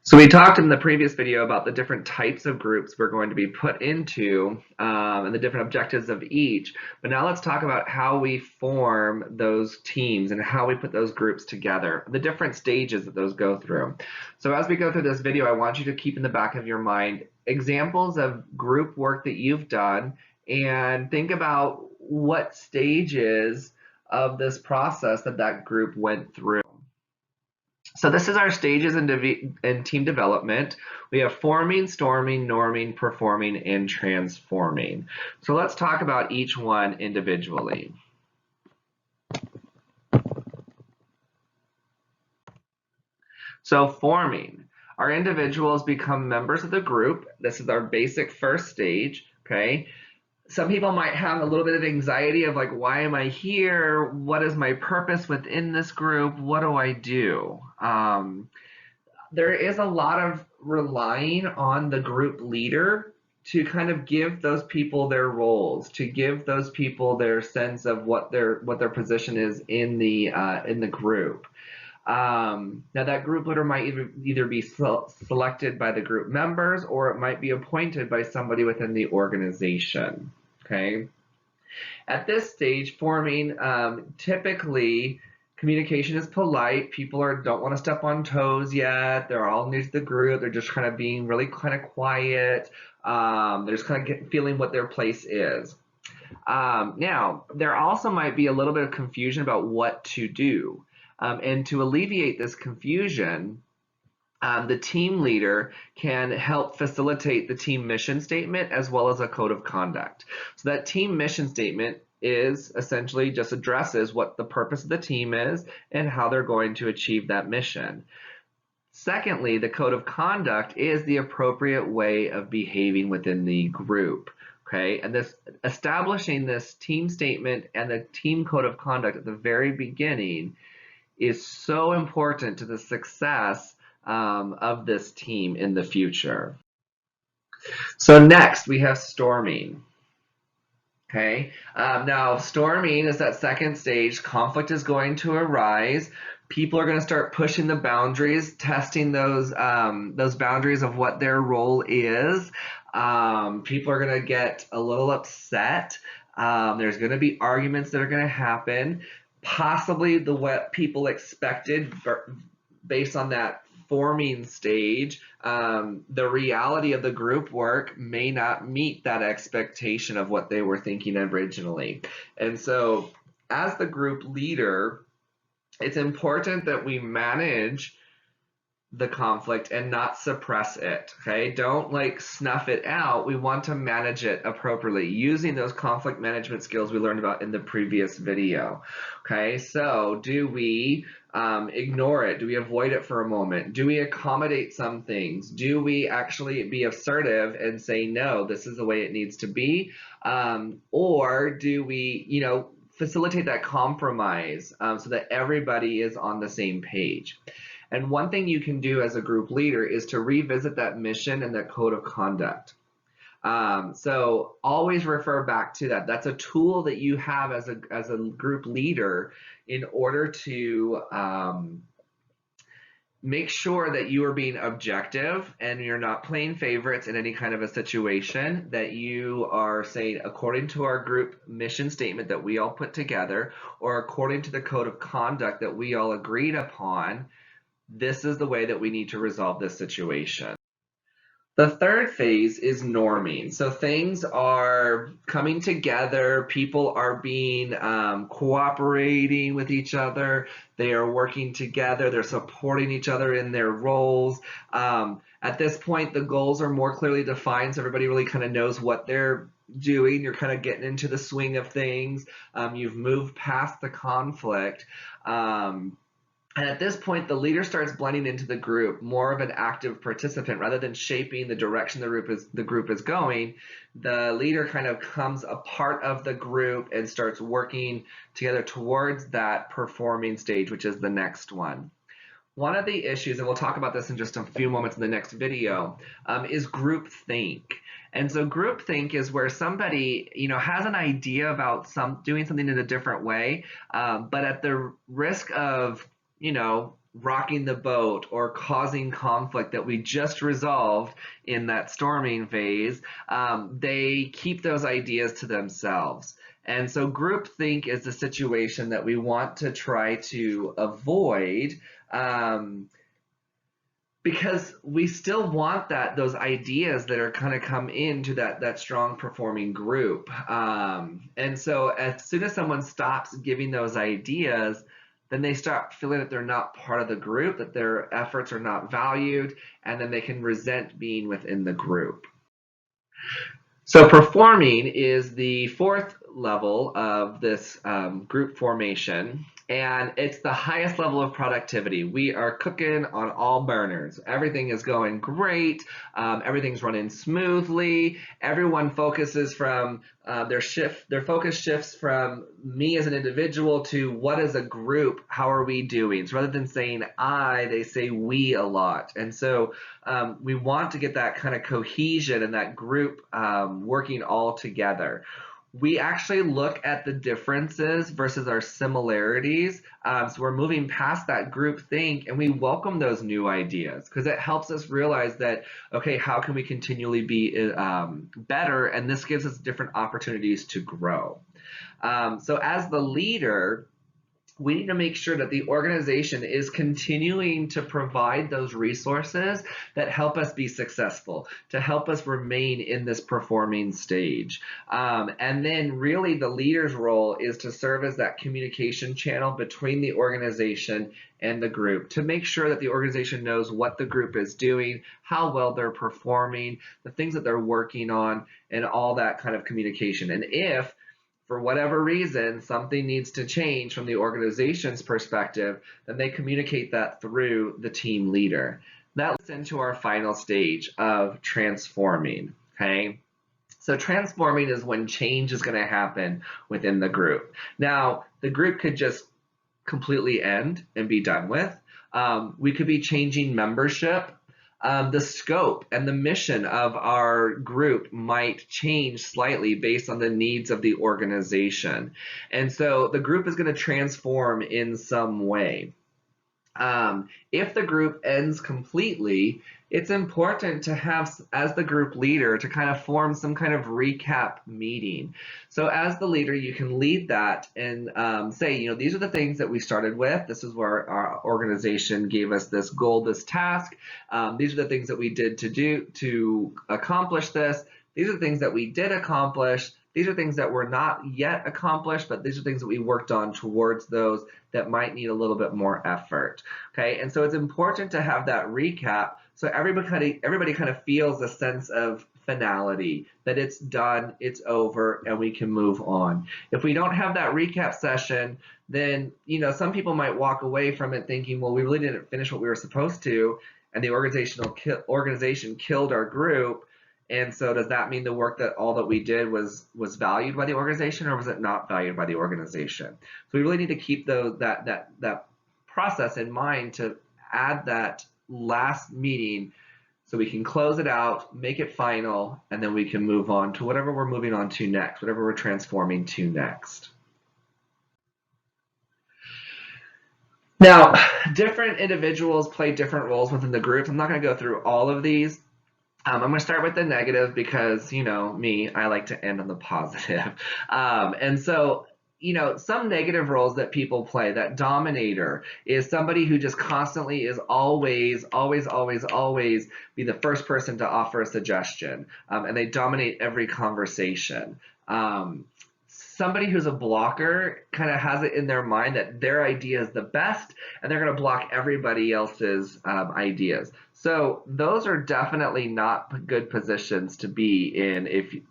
So we talked in the previous video about the different types of groups we're going to be put into and the different objectives of each. But now let's talk about how we form those teams and how we put those groups together, the different stages that those go through. So as we go through this video, I want you to keep in the back of your mind examples of group work that you've done and think about what stages of this process that group went through. So this is our stages in team development. We have forming, storming, norming, performing, and transforming. So let's talk about each one individually. So forming, our individuals become members of the group. This is our basic first stage, okay? Some people might have a little bit of anxiety of like, why am I here? What is my purpose within this group? What do I do? There is a lot of relying on the group leader to kind of give those people their roles, to give those people their sense of what their position is in the group. Now that group leader might either be selected by the group members or it might be appointed by somebody within the organization. Okay. At this stage, forming, typically communication is polite. People don't want to step on toes yet. They're all new to the group. They're just kind of being really kind of quiet. They're just kind of feeling what their place is. Now, there also might be a little bit of confusion about what to do. And to alleviate this confusion, the team leader can help facilitate the team mission statement as well as a code of conduct. So that team mission statement is essentially just addresses what the purpose of the team is and how they're going to achieve that mission. Secondly, the code of conduct is the appropriate way of behaving within the group. Okay, and this establishing this team statement and the team code of conduct at the very beginning is so important to the success of this team in the future. So next we have storming. Okay, now storming is that second stage. Conflict is going to arise. People are going to start pushing the boundaries, testing those boundaries of what their role is. People are going to get a little upset. There's going to be arguments that are going to happen. Possibly what people expected based on that forming stage, the reality of the group work may not meet that expectation of what they were thinking originally. And so as the group leader, it's important that we manage the conflict and not suppress it. Okay, don't like snuff it out. We want to manage it appropriately using those conflict management skills we learned about in the previous video. Okay, so do we ignore it? Do we avoid it for a moment? Do we accommodate some things? Do we actually be assertive and say, no, this is the way it needs to be? Or do we, facilitate that compromise so that everybody is on the same page? And one thing you can do as a group leader is to revisit that mission and that code of conduct. So always refer back to that. That's a tool that you have as a group leader in order to make sure that you are being objective and you're not playing favorites in any kind of a situation, that you are saying according to our group mission statement that we all put together or according to the code of conduct that we all agreed upon, this is the way that we need to resolve this situation. The third phase is norming. So things are coming together, people are being cooperating with each other, they are working together, they're supporting each other in their roles. At this point, the goals are more clearly defined, so everybody really kind of knows what they're doing. You're kind of getting into the swing of things. You've moved past the conflict. And at this point, the leader starts blending into the group, more of an active participant rather than shaping the direction the group is going. The leader kind of comes a part of the group and starts working together towards that performing stage, which is the next one. One of the issues, and we'll talk about this in just a few moments in the next video, is groupthink. And so groupthink is where somebody, has an idea about doing something in a different way, but at the risk of rocking the boat or causing conflict that we just resolved in that storming phase, they keep those ideas to themselves. And so groupthink is a situation that we want to try to avoid, because we still want those ideas that are kind of come into that strong performing group. And so as soon as someone stops giving those ideas, then they start feeling that they're not part of the group, that their efforts are not valued, and then they can resent being within the group. So performing is the fourth level of this group formation, and it's the highest level of productivity. We are cooking on all burners. Everything is going great. Everything's running smoothly. Everyone focuses from their focus shifts from me as an individual to what as a group, how are we doing? So rather than saying I, they say we a lot. And so we want to get that kind of cohesion and that group working all together. We actually look at the differences versus our similarities. So we're moving past that group think, and we welcome those new ideas because it helps us realize that, okay, how can we continually be better? And this gives us different opportunities to grow. So as the leader, we need to make sure that the organization is continuing to provide those resources that help us be successful, to help us remain in this performing stage. And then really the leader's role is to serve as that communication channel between the organization and the group to make sure that the organization knows what the group is doing, how well they're performing, the things that they're working on, and all that kind of communication. And if for whatever reason, something needs to change from the organization's perspective, then they communicate that through the team leader. That leads into our final stage of transforming, okay? So transforming is when change is going to happen within the group. Now, the group could just completely end and be done with. We could be changing membership. The scope and the mission of our group might change slightly based on the needs of the organization. And so the group is going to transform in some way. If the group ends completely, it's important to have, as the group leader, to kind of form some kind of recap meeting. So as the leader, you can lead that and say, you know, these are the things that we started with. This is where our organization gave us this goal, this task. These are the things that we did to accomplish this. These are the things that we did accomplish. These are things that were not yet accomplished, but these are things that we worked on towards those that might need a little bit more effort. Okay, and so it's important to have that recap so everybody kind of feels a sense of finality, that it's done, it's over, and we can move on. If we don't have that recap session, then some people might walk away from it thinking, well, we really didn't finish what we were supposed to, and the organization killed our group. And so does that mean the work that all that we did was valued by the organization, or was it not valued by the organization? So we really need to keep that process in mind to add that last meeting so we can close it out, make it final, and then we can move on to whatever we're moving on to next, whatever we're transforming to next. Now, different individuals play different roles within the group. I'm not going to go through all of these. I'm going to start with the negative because, me, I like to end on the positive. And so, some negative roles that people play, that dominator is somebody who just constantly is always be the first person to offer a suggestion. And they dominate every conversation. Somebody who's a blocker kind of has it in their mind that their idea is the best and they're going to block everybody else's ideas. So those are definitely not good positions to be in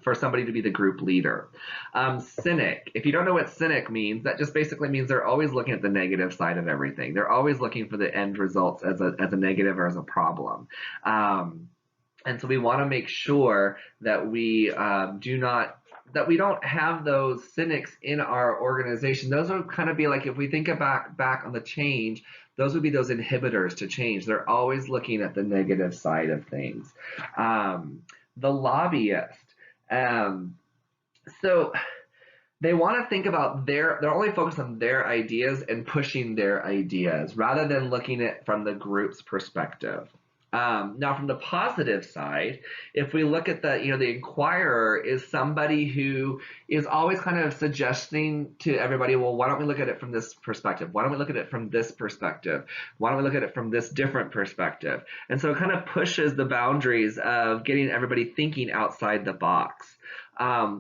for somebody to be the group leader. Cynic. If you don't know what cynic means, that just basically means they're always looking at the negative side of everything. They're always looking for the end results as a negative or as a problem. And so we want to make sure that we don't have those cynics in our organization. Those would kind of be like, if we think back on the change, those would be those inhibitors to change. They're always looking at the negative side of things. The lobbyist. So They want to think about they're only focused on their ideas and pushing their ideas rather than looking at it from the group's perspective. Now, from the positive side, if we look at the inquirer is somebody who is always kind of suggesting to everybody, well, why don't we look at it from this perspective? Why don't we look at it from this perspective? Why don't we look at it from this different perspective? And so it kind of pushes the boundaries of getting everybody thinking outside the box.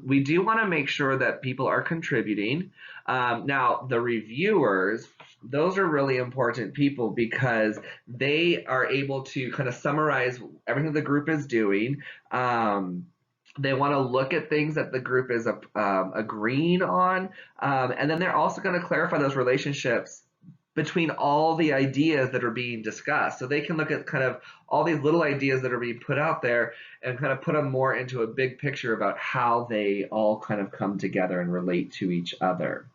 We do want to make sure that people are contributing. Now, the reviewers, those are really important people because they are able to kind of summarize everything the group is doing. They want to look at things that the group is agreeing on. And then they're also going to clarify those relationships between all the ideas that are being discussed. So they can look at kind of all these little ideas that are being put out there and kind of put them more into a big picture about how they all kind of come together and relate to each other.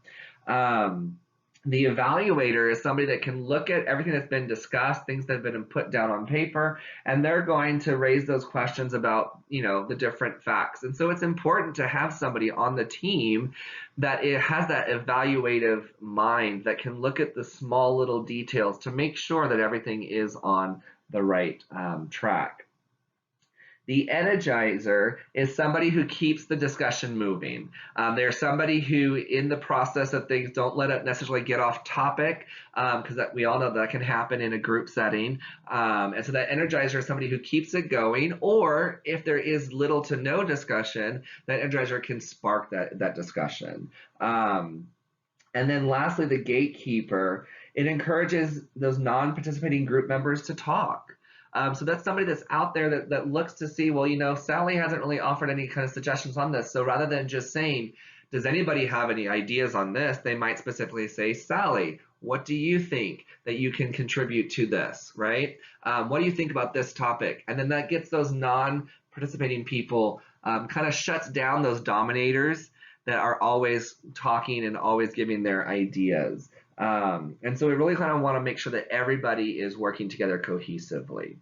The evaluator is somebody that can look at everything that's been discussed, things that have been put down on paper, and they're going to raise those questions about, the different facts. And so it's important to have somebody on the team that it has that evaluative mind that can look at the small little details to make sure that everything is on the right track. The energizer is somebody who keeps the discussion moving. They're somebody who, in the process of things, don't let it necessarily get off topic, because we all know that can happen in a group setting. And so that energizer is somebody who keeps it going, or if there is little to no discussion, that energizer can spark that discussion. And then lastly, the gatekeeper, it encourages those non-participating group members to talk. So that's somebody that's out there that looks to see, well, Sally hasn't really offered any kind of suggestions on this. So rather than just saying, does anybody have any ideas on this? They might specifically say, Sally, what do you think that you can contribute to this, right? What do you think about this topic? And then that gets those non-participating people, kind of shuts down those dominators that are always talking and always giving their ideas. And so we really kind of want to make sure that everybody is working together cohesively.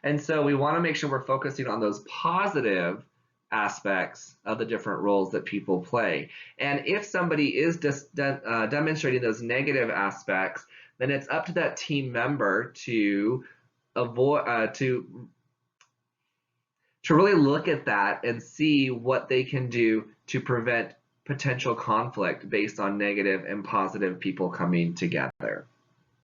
And so we want to make sure we're focusing on those positive aspects of the different roles that people play. And if somebody is demonstrating those negative aspects, then it's up to that team member to avoid to really look at that and see what they can do to prevent potential conflict based on negative and positive people coming together.